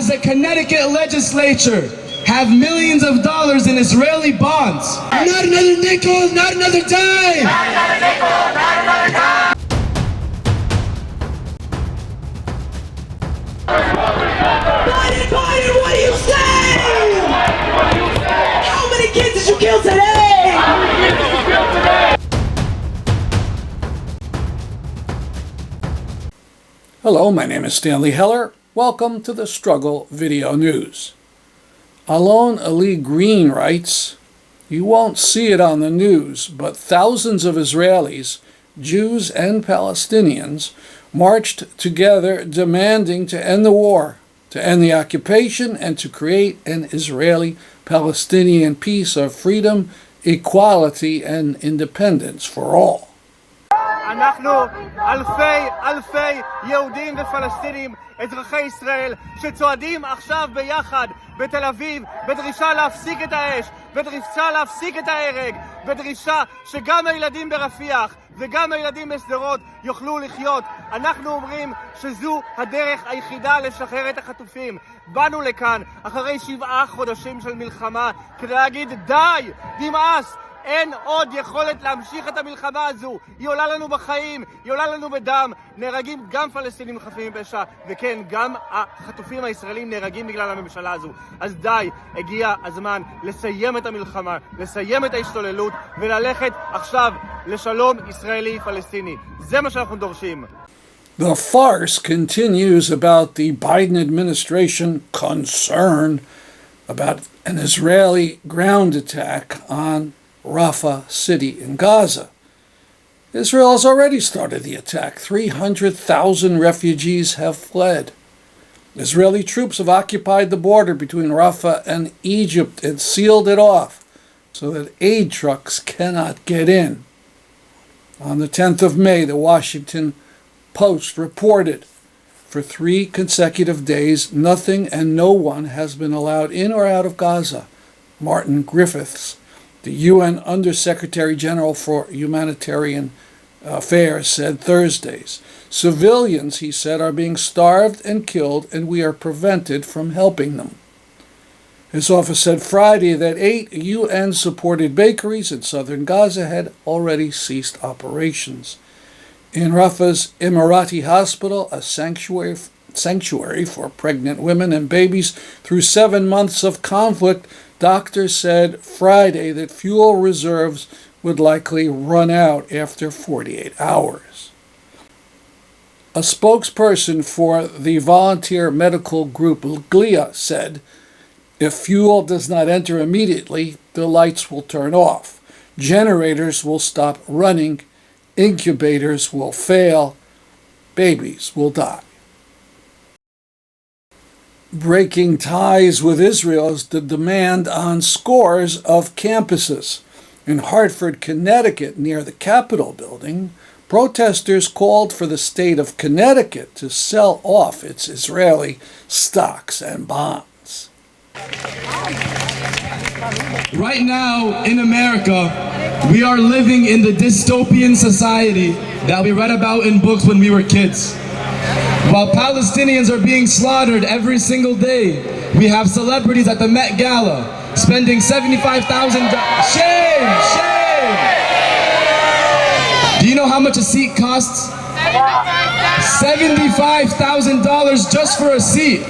as the Connecticut legislature have millions of dollars in Israeli bonds. Not another nickel, not another dime! Not another nickel, not another dime! Biden, Biden, what do you say? How many kids did you kill today? How many kids did you kill today? Hello, my name is Stanley Heller. Welcome to the Struggle Video News. Alon Ali Green writes, "You won't see it on the news, but thousands of Israelis, Jews and Palestinians, marched together demanding to end the war, to end the occupation, and to create an Israeli-Palestinian peace of freedom, equality, and independence for all." אנחנו אלפי יהודים ופלסטינים אזרחי ישראל שצועדים עכשיו ביחד בתל אביב בדרישה להפסיק את האש, בדרישה להפסיק את ההרג, בדרישה שגם הילדים ברפיח וגם הילדים בשדרות יוכלו לחיות. אנחנו אומרים שזו הדרך היחידה לשחרר את החטופים. באנו לכאן אחרי 7 חודשים של מלחמה כדי להגיד די, נמאס. אין עוד יכולת להמשיך את המלחמה הזו. היא עולה לנו בחיים, היא עולה לנו בדם. נהרגים גם פלסטינים חפים מפשע, וכן, גם החטופים הישראלים נהרגים בגלל הממשלה הזו. אז די, הגיע הזמן לסיים את המלחמה, לסיים את ההשתוללות, וללכת עכשיו לשלום ישראלי-פלסטיני. זה מה שאנחנו דורשים. The farce continues about the Biden administration concern about an Israeli ground attack on Rafah city in Gaza. Israel has already started the attack. 300,000 refugees have fled. Israeli troops have occupied the border between Rafah and Egypt and sealed it off so that aid trucks cannot get in. On the 10th of May, the Washington Post reported, for 3 consecutive days, nothing and no one has been allowed in or out of Gaza. Martin Griffiths, the UN Undersecretary General for Humanitarian Affairs, said Thursdays. Civilians, he said, are being starved and killed, and we are prevented from helping them. His office said Friday that 8 UN-supported bakeries in southern Gaza had already ceased operations. In Rafah's Emirati hospital, a sanctuary for pregnant women and babies through 7 months of conflict, doctors said Friday that fuel reserves would likely run out after 48 hours. A spokesperson for the volunteer medical group Glia said, if fuel does not enter immediately, the lights will turn off, generators will stop running, incubators will fail, babies will die. Breaking ties with Israel is the demand on scores of campuses. In Hartford, Connecticut, near the Capitol building, protesters called for the state of Connecticut to sell off its Israeli stocks and bonds. Right now in America, we are living in the dystopian society that we read about in books when we were kids. While Palestinians are being slaughtered every single day, we have celebrities at the Met Gala spending $75,000. Shame! Shame! Do you know how much a seat costs? $75,000 just for a seat.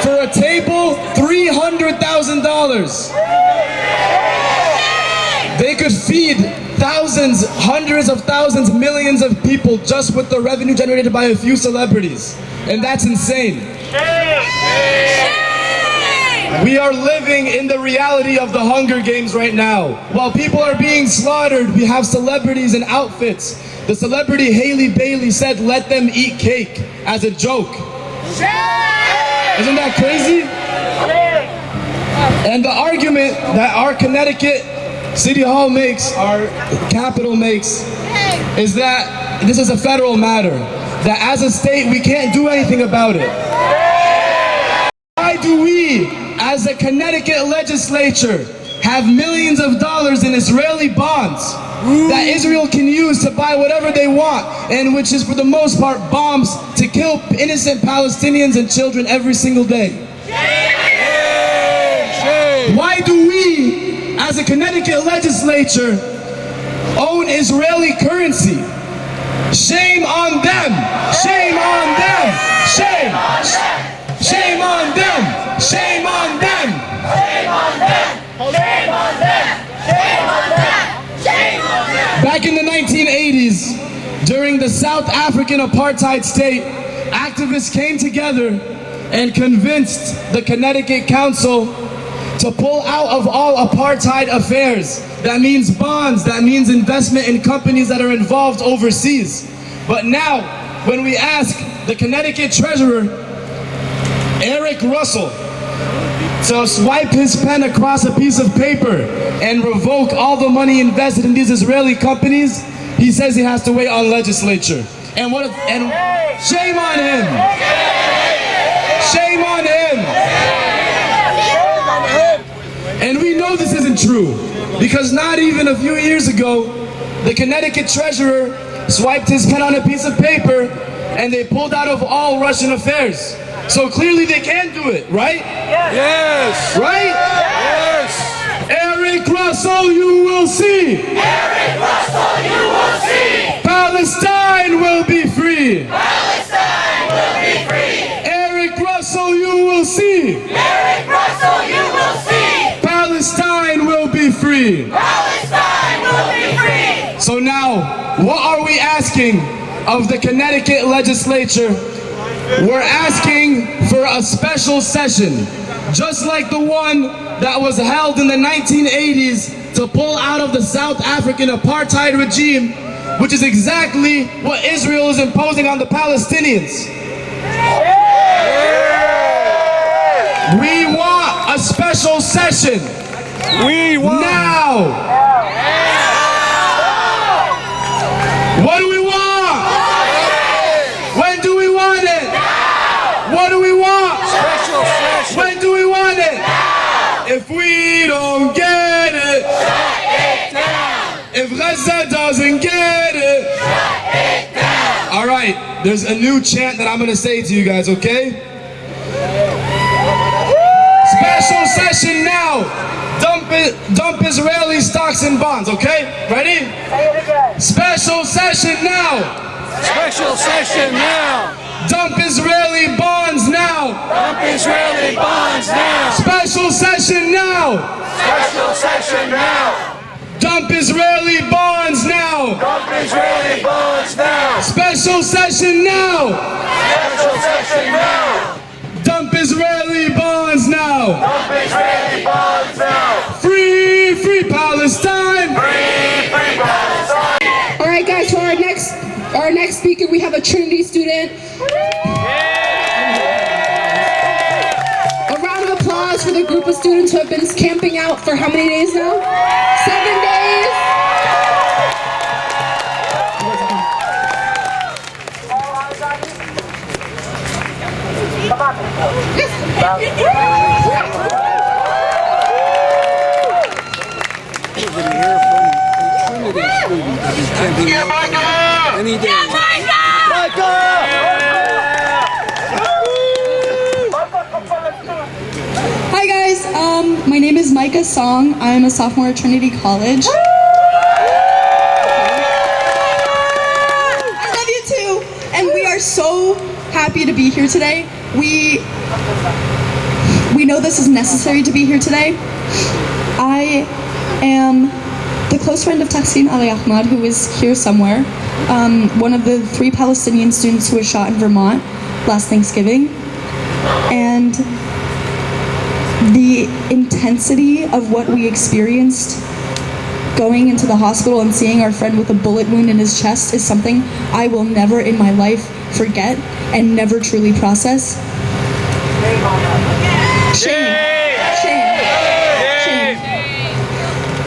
For a table, $300,000. They could feed thousands, hundreds of thousands, millions of people just with the revenue generated by a few celebrities. And that's insane. We are living in the reality of the Hunger Games right now. While people are being slaughtered, we have celebrities in outfits. The celebrity Haley Bailey said, "Let them eat cake," as a joke. Isn't that crazy? And the argument that our Connecticut City Hall makes, our Capitol makes, is that this is a federal matter. That as a state, we can't do anything about it. Why do we, as a Connecticut legislature, have millions of dollars in Israeli bonds? that Israel can use to buy whatever they want, and which is for the most part bombs to kill innocent Palestinians and children every single day. Why do we, as a Connecticut legislature, own Israeli currency? Shame on them! Shame on them! Shame! Shame on them! Shame on them! Shame on them! Shame on them! Shame on them! Shame on them! Back in the 1980s, during the South African apartheid state, activists came together and convinced the Connecticut Council to pull out of all apartheid affairs. That means bonds, that means investment in companies that are involved overseas. But now, when we ask the Connecticut Treasurer, Eric Russell, to swipe his pen across a piece of paper and revoke all the money invested in these Israeli companies, he says he has to wait on legislature. And shame on him! Shame on him! And we know this isn't true, because not even a few years ago, the Connecticut Treasurer swiped his pen on a piece of paper and they pulled out of all Russian affairs. So clearly they can do it, right? Yes. Right? Yes. Eric Russell, you will see. Eric Russell, you will see. Palestine will be free. Palestine will be free. Eric Russell, you will see. Eric Russell, you will see. Palestine will be free. Palestine will be free. So now, what are we asking of the Connecticut legislature? We're asking for a special session, just like the one that was held in the 1980s to pull out of the South African apartheid regime, which is exactly what Israel is imposing on the Palestinians. We want a special session. We want now. What do we want? When do we want it? What do we want? special session. When do we want it? If we don't get it, if Gaza doesn't get it, all right, there's a new chant that I'm going to say to you guys, okay? Special session now. Dump Israeli stocks and bonds, okay? Ready? Special session now. Special session now. Dump Israeli bonds now. Dump Israeli bonds now. Special session now. Special session now. Dump Israeli bonds now. Dump Israeli bonds now. Special session now. Special session now. Dump Israeli bonds now. Dump Israeli bonds now. Free, free Palestine. Free, free Palestine. All right, guys, for our next speaker, we have a Trinity student. A round of applause for the group of students who have been camping out for how many days now? 7 days. Any day. Hi guys, my name is Micah Song. I'm a sophomore at Trinity College. I love you too, and we are so happy to be here today. We know this is necessary to be here today. I am the close friend of Tahsin Ali Ahmad, who is here somewhere, one of the 3 Palestinian students who was shot in Vermont last Thanksgiving. And the intensity of what we experienced going into the hospital and seeing our friend with a bullet wound in his chest is something I will never in my life forget and never truly process. Shame.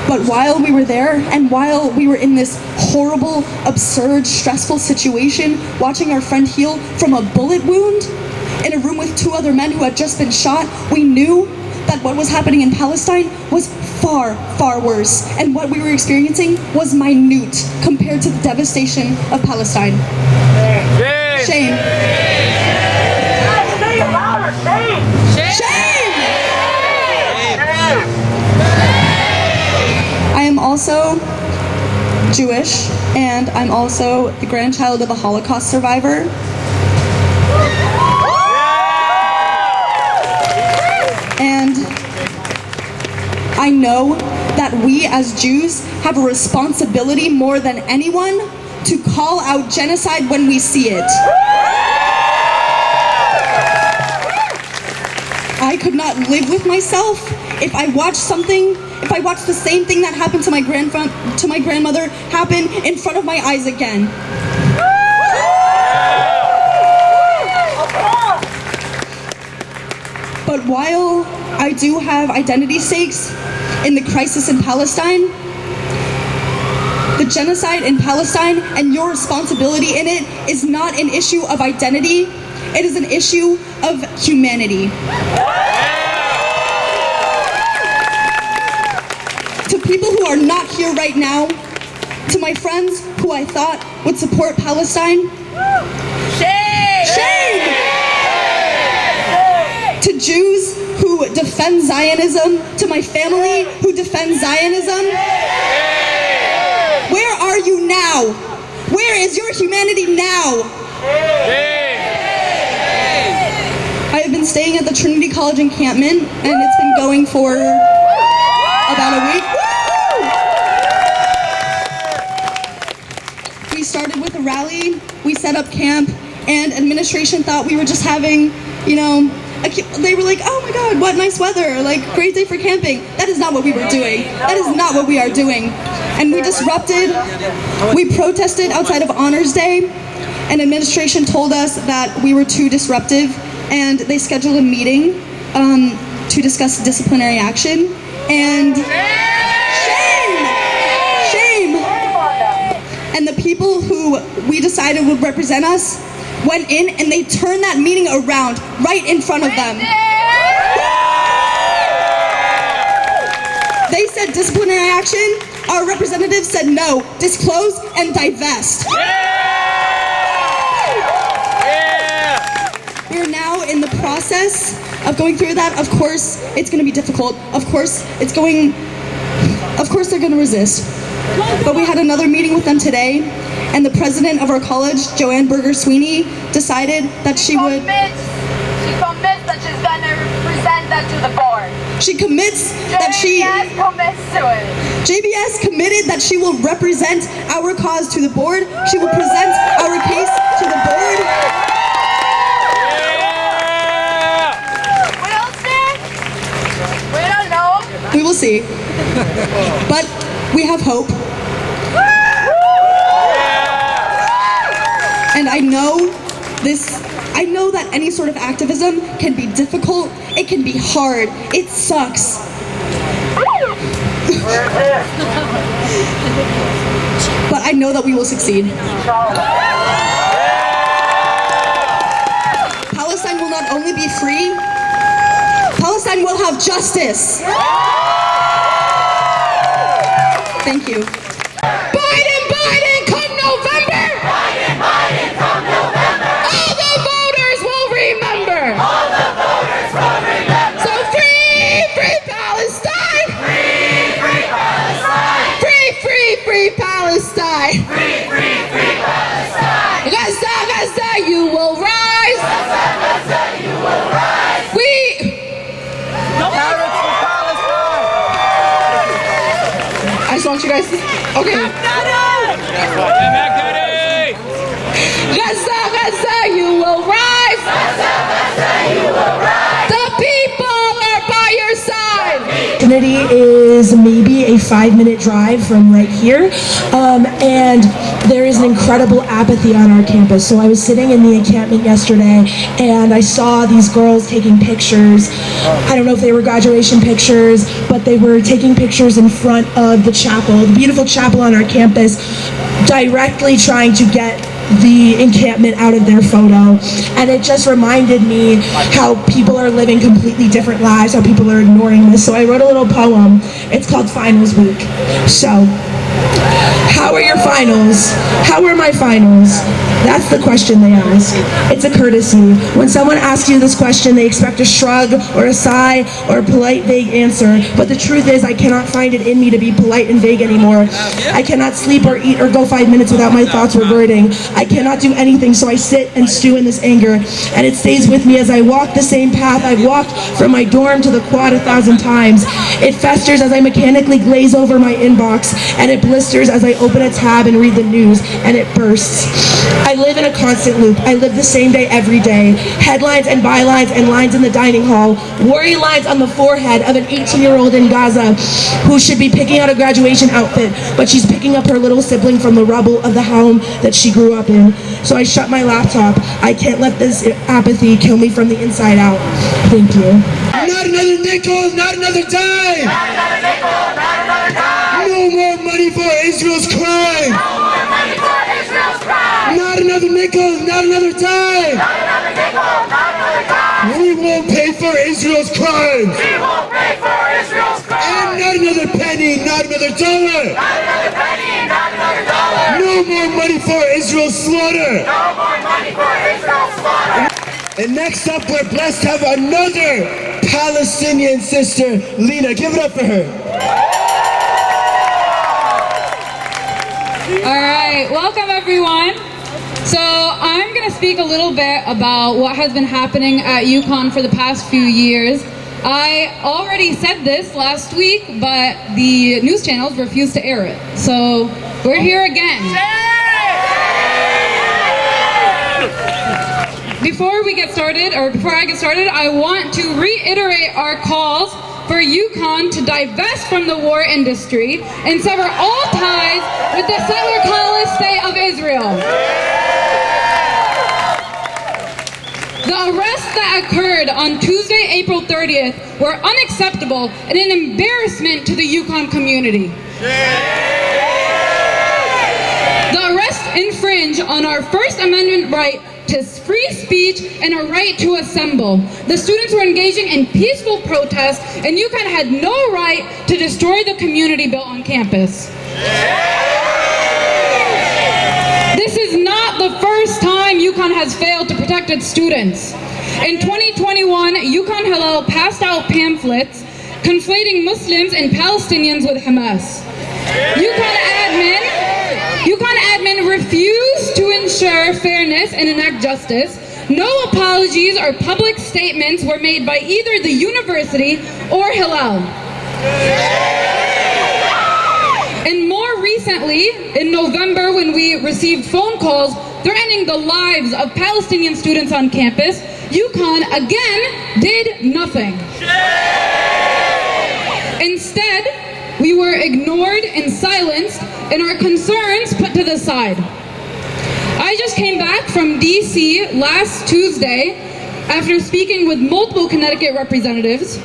But while we were there, and while we were in this horrible, absurd, stressful situation, watching our friend heal from a bullet wound in a room with 2 other men who had just been shot, we knew that what was happening in Palestine was far, far worse, and what we were experiencing was minute compared to the devastation of Palestine. Shame. Shame! I am also Jewish, and I'm also the grandchild of a Holocaust survivor. And I know that we as Jews have a responsibility more than anyone to call out genocide when we see it. I could not live with myself if I watched the same thing that happened to my grandmother happen in front of my eyes again. But while I do have identity stakes in the crisis in Palestine, the genocide in Palestine and your responsibility in it is not an issue of identity, it is an issue of humanity. To people who are not here right now, to my friends who I thought would support Palestine, shame! Shame! To Jews who defend Zionism, to my family who defends Zionism, where are you now? Where is your humanity now? I have been staying at the Trinity College encampment, and it's been going for about a week. We started with a rally, we set up camp, and administration thought we were just having, they were like, oh my God, what nice weather, like great day for camping. That is not what we were doing. That is not what we are doing. And we disrupted, we protested outside of Honors Day, and administration told us that we were too disruptive, and they scheduled a meeting to discuss disciplinary action. And shame! And the people who we decided would represent us went in and they turned that meeting around right in front of them. They said disciplinary action. Our representatives said no, disclose and divest. We're now in the process of going through that. Of course, it's going to be difficult. Of course, they're going to resist. But we had another meeting with them today, and the president of our college, Joanne Berger-Sweeney, decided that she would... She commits that she's going to present that to the board. She commits that she... JBS commits to it. JBS committed that she will represent our cause to the board. She will present our case to the board. We'll see. We don't know. We will see. But we have hope. And I know that any sort of activism can be difficult, it can be hard, it sucks. But I know that we will succeed. Palestine will not only be free, Palestine will have justice. Thank you. Biden, Biden, come November! Biden, Biden, come November. All the voters will remember! All the voters will remember. So free, free Palestine! Free, free Palestine. Free, free, free Palestine! Free, free, free Palestine. Gaza, Gaza, you will rise! Gaza, Gaza, you will rise. I just want you guys to... Okay. Gaza, Gaza, you will rise! Gaza, Gaza, you will rise. The people are by your side! Trinity is maybe a 5-minute drive from right here, and there is an incredible apathy on our campus. So I was sitting in the encampment yesterday, and I saw these girls taking pictures. I don't know if they were graduation pictures, but they were taking pictures in front of the chapel, the beautiful chapel on our campus, directly trying to get the encampment out of their photo. And it just reminded me how people are living completely different lives, how people are ignoring this. So I wrote a little poem. It's called Finals Week. So, how are your finals? How are my finals? That's the question they ask. It's a courtesy. When someone asks you this question, they expect a shrug or a sigh or a polite, vague answer. But the truth is, I cannot find it in me to be polite and vague anymore. I cannot sleep or eat or go 5 minutes without my thoughts reverting. I cannot do anything, so I sit and stew in this anger. And it stays with me as I walk the same path I've walked from my dorm to the quad 1,000 times. It festers as I mechanically glaze over my inbox, and it blisters as I open a tab and read the news, and it bursts. I live in a constant loop. I live the same day every day. Headlines and bylines and lines in the dining hall. Worry lines on the forehead of an 18-year-old in Gaza who should be picking out a graduation outfit, but she's picking up her little sibling from the rubble of the home that she grew up in. So I shut my laptop. I can't let this apathy kill me from the inside out. Thank you. Not another nickel, not another dime! Not another nickel, not another dime! No more money for Israel's crime! No more money for Israel's crime! Not another nickel, not another dime! Not another nickel, not another dime! We won't pay for Israel's crimes! We won't pay for Israel's crime! And not another penny, not another dollar! Not another penny, not another dollar! No more money for Israel's slaughter! No more money for Israel's slaughter! And next up, we're blessed to have another Palestinian sister, Lena. Give it up for her. All right, welcome everyone. So I'm going to speak a little bit about what has been happening at UConn for the past few years. I already said this last week, but the news channels refused to air it. So we're here again. Before I get started, I want to reiterate our calls for UConn to divest from the war industry and sever all ties with the settler colonist state of Israel. The arrests that occurred on Tuesday, April 30th were unacceptable and an embarrassment to the UConn community. The arrests infringe on our First Amendment right to free speech and a right to assemble. The students were engaging in peaceful protests, and UConn had no right to destroy the community built on campus. This is not the first time UConn has failed to protect its students. In 2021, UConn Hillel passed out pamphlets conflating Muslims and Palestinians with Hamas. UConn admin refused to ensure fairness and enact justice. No apologies or public statements were made by either the university or Hillel. And more recently, in November, when we received phone calls threatening the lives of Palestinian students on campus, UConn again did nothing. Instead, we were ignored and silenced, and our concerns put to the side. I just came back from DC last Tuesday after speaking with multiple Connecticut representatives.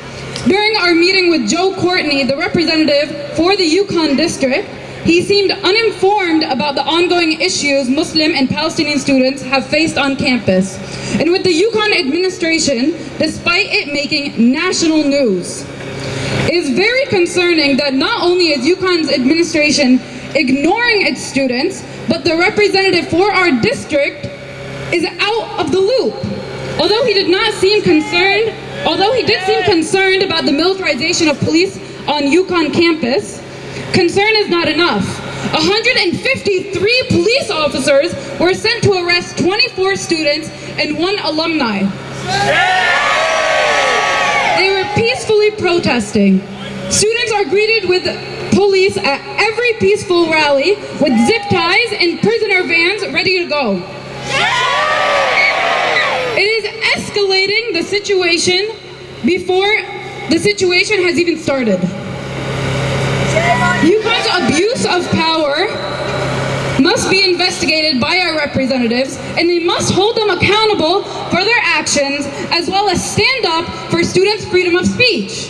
During our meeting with Joe Courtney, the representative for the UConn district, he seemed uninformed about the ongoing issues Muslim and Palestinian students have faced on campus. And with the UConn administration, despite it making national news, it is very concerning that not only is UConn's administration ignoring its students, but the representative for our district is out of the loop. Although he did seem concerned about the militarization of police on UConn campus, concern is not enough. 153 police officers were sent to arrest 24 students and 1 alumni. They were peacefully protesting. Students are greeted with police at every peaceful rally with zip ties and prisoner vans ready to go. It is escalating the situation before the situation has even started. UConn's abuse of power must be investigated by our representatives, and they must hold them accountable for their actions, as well as stand up for students' freedom of speech.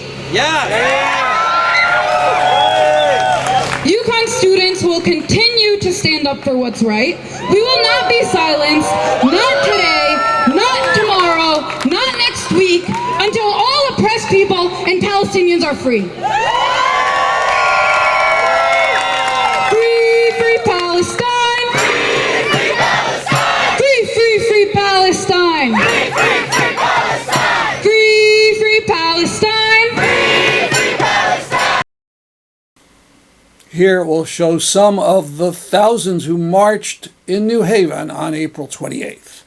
UConn students will continue continue to stand up for what's right. We will not be silenced, not today, not tomorrow, not next week, until all oppressed people and Palestinians are free. Free, free Palestine! Free Palestine! Free, free, free Palestine! Free Palestine! Free, free Palestine! Free Palestine! Here we'll show some of the thousands who marched in New Haven on April 28th.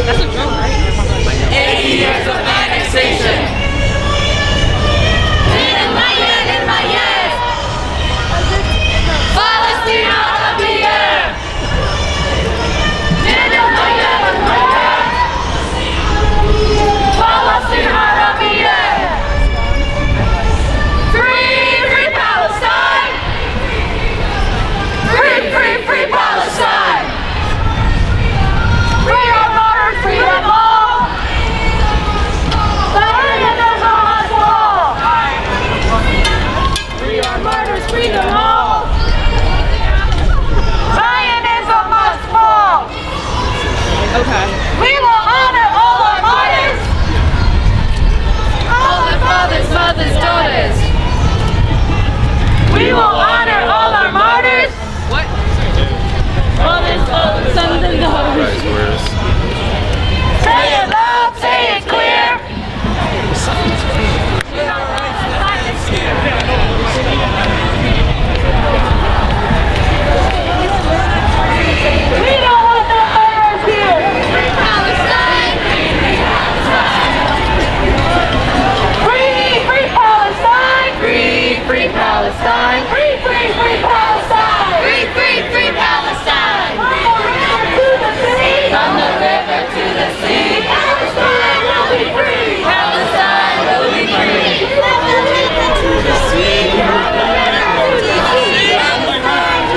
That's a drum, right? 80 years of annexation. In my yes. Palestine out of the air. In my yes. Palestine out of the air. Free, free Palestine. Free, free, free Palestine. Free our martyrs, free them all! Zionism must fall! Free our martyrs, free them all! Zionism must fall! Okay. We will honor all our martyrs! All our fathers, mothers, daughters! We will honor all our martyrs! What? Fathers, sons, and daughters. Say it loud, say it clear. We don't want no murderers here. Free Palestine. Free, free Palestine. Free, free Palestine. Free, free, free Palestine. Free, free, free Palestine. From the river to the sea. Palestine will be free. Palestine will be free. From the river to the sea. Palestine will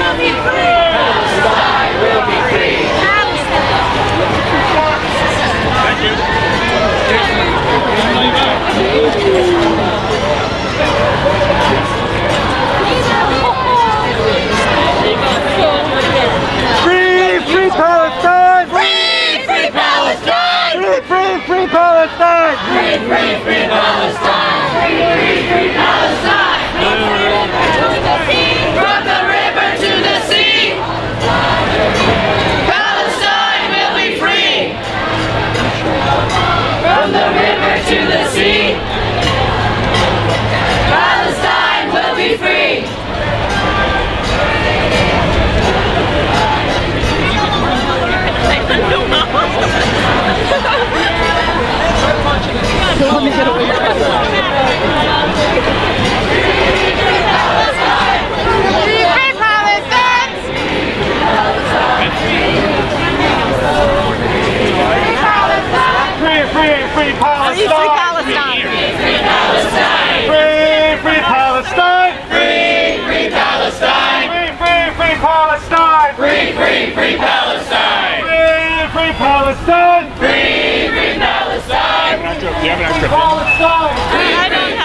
be free. Palestine will be free. Free, free Palestine! Free, free Palestine! Free, free, free Palestine! Free, free, free Palestine! Free, free, free Palestine! From the river to the sea! Palestine will be free! From the river to the sea! Palestine will be free! Let me get away from Free Palestine! Free Palestine! Free Palestine! Free Palestine! Free Palestine! Free Palestine! Free Palestine! Free Palestine! Palestine! I don't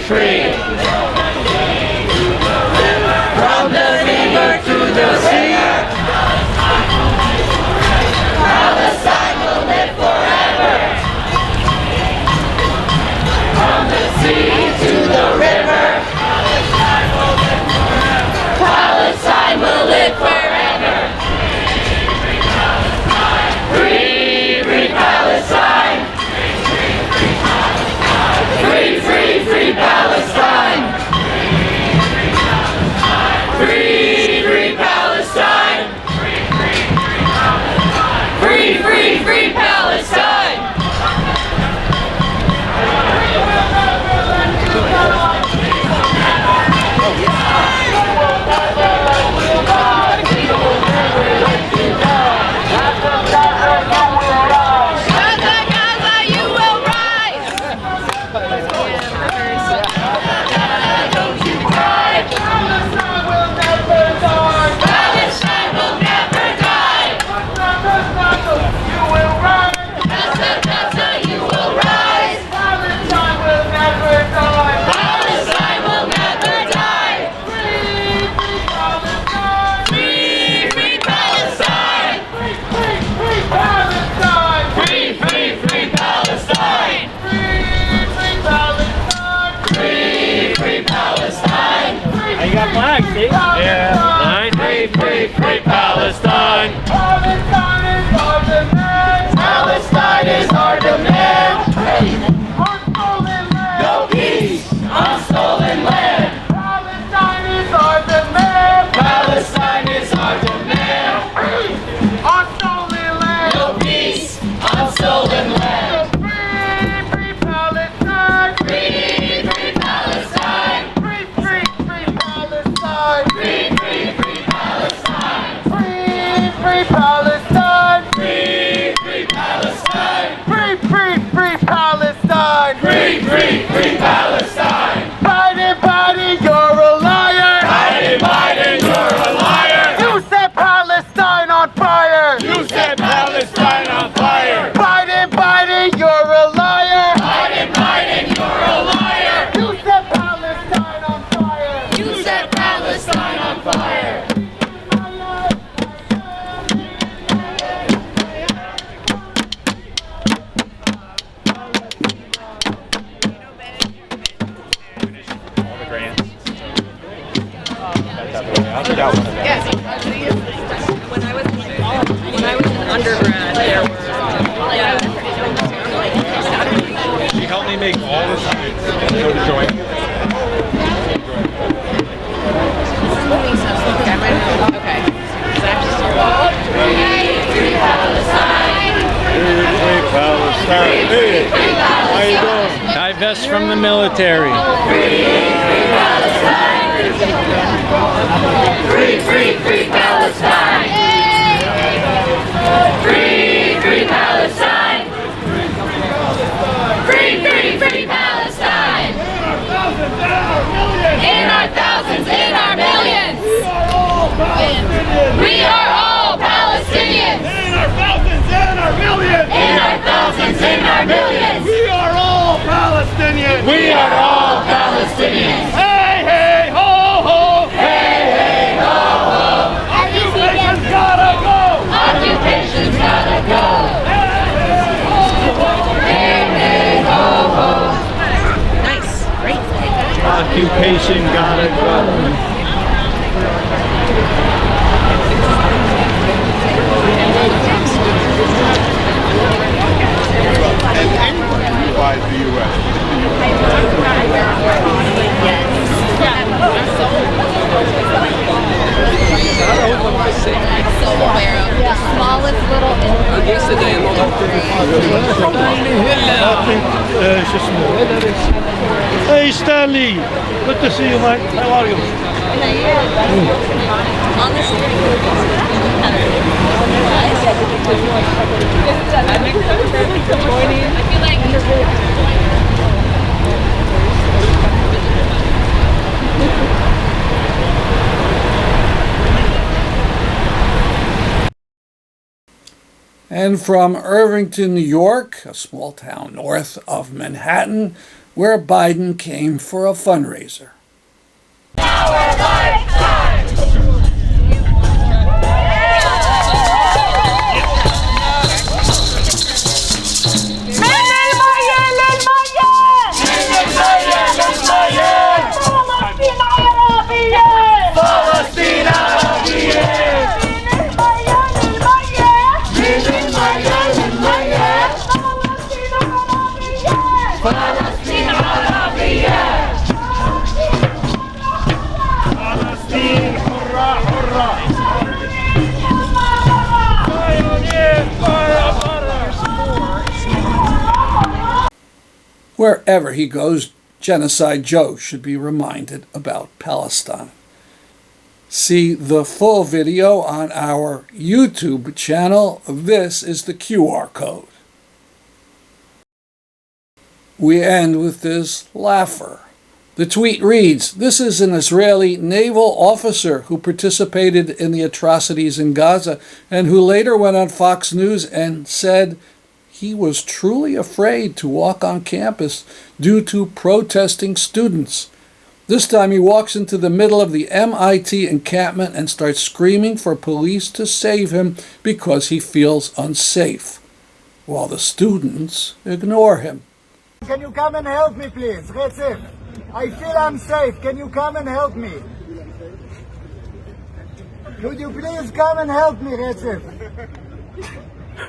free. From the river to the sea. Palestine will live forever. From the sea to the river. Palestine will live forever. Free, free Palestine. Free, free, free Palestine. Free, free Palestine. Free, free, free Palestine. Free, free Palestine. Palestine is our demand. Palestine is our demand. Unstolen land. No peace on stolen land. Palestine is our demand. Palestine is our demand. On stolen land. No peace on stolen land. Free, free Palestine. Free, free Palestine. Free, free, free Palestine. Free, free, free Palestine. Free, free Palestine. Free, free Palestine. Free, free, free Palestine. Free, free, free Palestine. Biden, Biden, you're a liar. Biden, Biden, you're a liar. You set Palestine on fire. You set Palestine on fire. Biden, Biden, you're a liar. Biden, Biden, you're a liar. You set Palestine on fire. You set Palestine on fire. When I was in undergrad, there were She helped me make all the students go to join. Okay. Free Palestine. Free Palestine. Hey, how you doing? Divest from the military. Free Palestine. Free, free, free Palestine. Free, free Palestine. Free, free, free Palestine. In our thousands, in our millions. We are all Palestinians. In our thousands, in our millions. In our thousands, in our millions. We are all Palestinians. We are all Palestinians. Hey, hey, ho, ho. Hey, hey, ho, ho. Occupation's gotta go. Occupation's gotta go. Hey, hey, ho, ho. Nice. Great. Occupation gotta go. And anyone who buys the U.S. So aware of the smallest little Hey Stanley, good to see you, mate. How are you? on the street. I feel like And from Irvington, New York, a small town north of Manhattan, where Biden came for a fundraiser. Wherever he goes, Genocide Joe should be reminded about Palestine. See the full video on our YouTube channel. This is the QR code. We end with this laugher. The tweet reads, "This is an Israeli naval officer who participated in the atrocities in Gaza and who later went on Fox News and said he was truly afraid to walk on campus due to protesting students. This time he walks into the middle of the MIT encampment and starts screaming for police to save him because he feels unsafe, while the students ignore him." Can you come and help me, please? Recep, I feel unsafe. Can you come and help me? Could you please come and help me, Recep?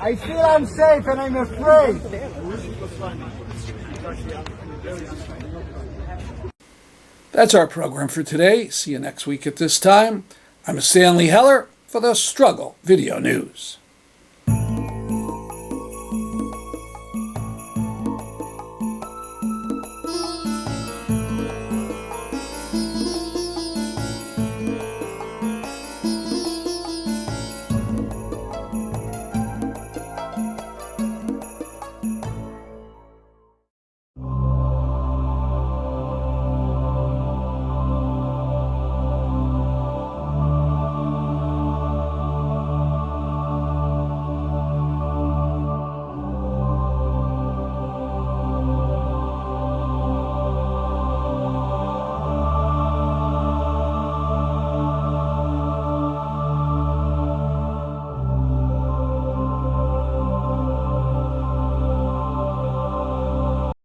I feel unsafe and I'm afraid. That's our program for today. See you next week at this time. I'm Stanley Heller for the Struggle Video News.